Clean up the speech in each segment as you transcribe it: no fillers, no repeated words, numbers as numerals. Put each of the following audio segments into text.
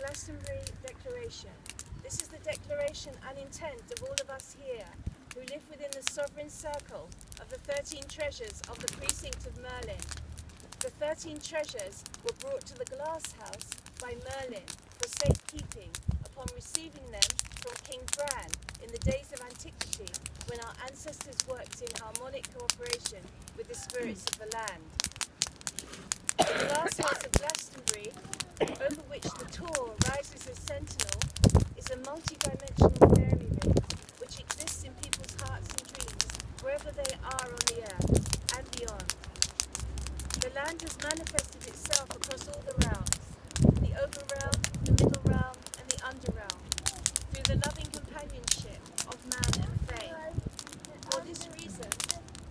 Glastonbury Declaration. This is the declaration and intent of all of us here who live within the sovereign circle of the 13 treasures of the Precinct of Merlin. The 13 treasures were brought to the glass house by Merlin for safekeeping upon receiving them from King Bran in the days of antiquity, when our ancestors worked in harmonic cooperation with the spirits of the land. The glass house of Glastonbury, over which the tour rises as sentinel, is a multi-dimensional faerie ring which exists in people's hearts and dreams wherever they are on the earth and beyond. The land has manifested itself across all the realms, the overrealm, the middle realm and the underrealm, through the loving companionship of man and fae. For this reason,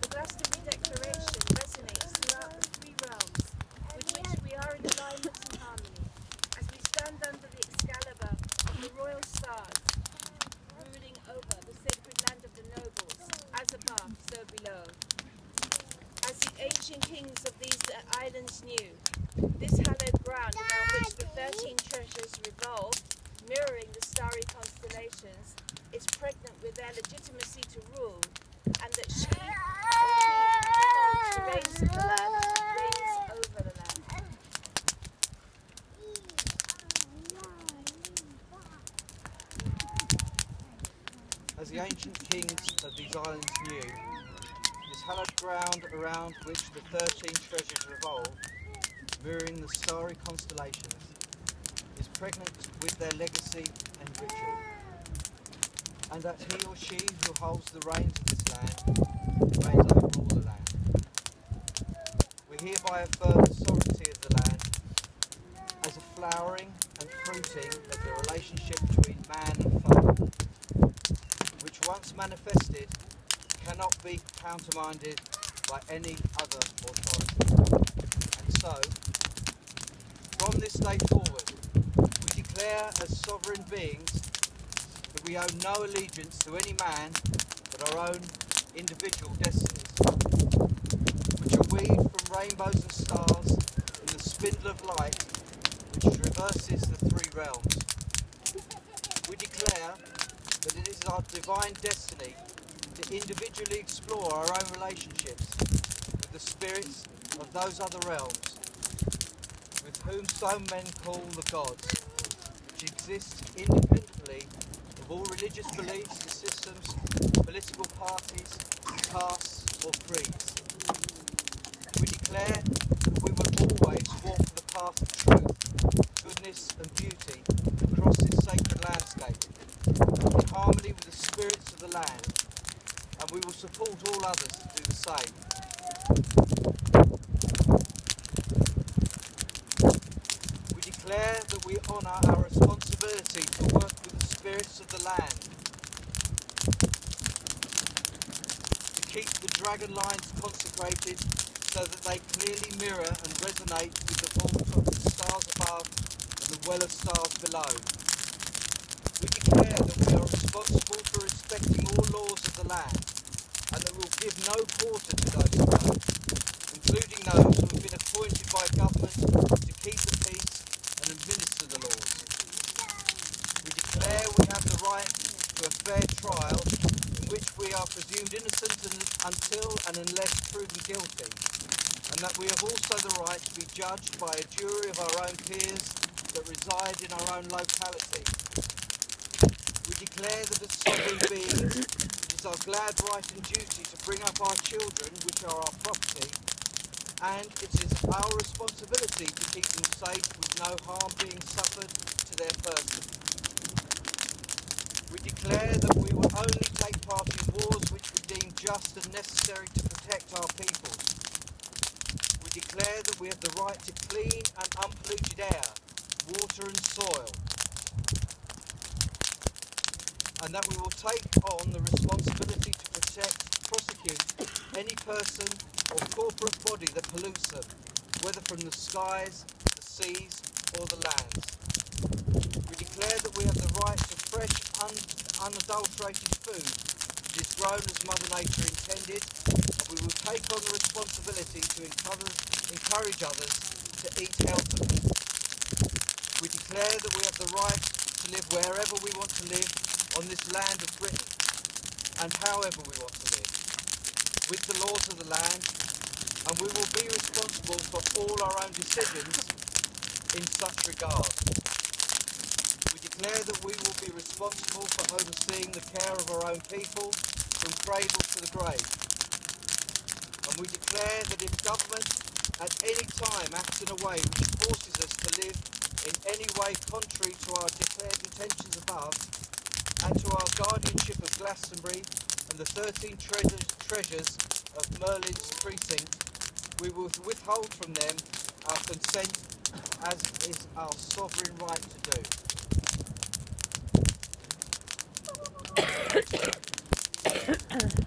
the Glastonbury Declaration resonates throughout the three realms, with which we are in alignment and harmony, as we stand under the Excalibur of the royal stars, ruling over the sacred land of the nobles, as above, so below. As the ancient kings of these islands knew, this hallowed ground around which the 13 treasures revolve, mirroring the starry constellations, is pregnant with their legitimacy to rule, and that she, the reigns of the land, reigns over the land. As the ancient kings of these islands knew, this hallowed ground around which the 13 treasures revolve, mirroring the starry constellations, is pregnant with their legacy and ritual, and that he or she who holds the reins of this land reigns over all the land. We hereby affirm the sovereignty of the land as a flowering and fruiting of the relationship between man and foe, which once manifested cannot be countermanded by any other authority. And so, from this day forward, we declare as sovereign beings that we owe no allegiance to any man but our own individual destinies, which are weaved from rainbows and stars in the spindle of light which traverses the three realms. We declare that it is our divine destiny to individually explore our own relationships with the spirits of those other realms, with whom some men call the gods, which exist independently of all religious beliefs, systems, political parties, castes or creeds. We declare that we will always walk the path of truth, goodness and beauty across this sacred landscape, in harmony with the spirits of the land, and we will support all others to do the same. We declare that we honour our responsibility to work with the spirits of the land, to keep the dragon lines consecrated so that they clearly mirror and resonate with the vault of the stars above and the well of stars below. We declare that we are responsible for respecting all laws of the land, and that we will give no quarter to those below, including those who have been appointed by government to keep the peace and administer the laws. We declare we have the right to a fair trial, in which we are presumed innocent until and unless proven guilty, and that we have also the right to be judged by a jury of our own peers that reside in our own locality. We declare that as sovereign beings, it is our glad right and duty to bring up our children, which are our property, and it is our responsibility to keep them safe with no harm being suffered to their person. We declare that we will only take part in wars which we deem just and necessary to protect our peoples. We declare that we have the right to clean and unpolluted air, water and soil, and that we will take on the responsibility to prosecute any person or corporate body that pollutes them, whether from the skies, the seas or the lands. We declare that we have the right to fresh, unadulterated food that is grown as Mother Nature intended, and we will take on the responsibility to encourage others to eat healthily. We We declare that we have the right to live wherever we want to live on this land of Britain, and however we want to live, with the laws of the land, and we will be responsible for all our own decisions in such regard. We declare that we will be responsible for overseeing the care of our own people from cradle to the grave. And we declare that if government at any time acts in a way which forces us to live in any way contrary to our declared intentions above, and to our guardianship of Glastonbury and the 13 treasures of Merlin's precinct, we will withhold from them our consent, as is our sovereign right to do.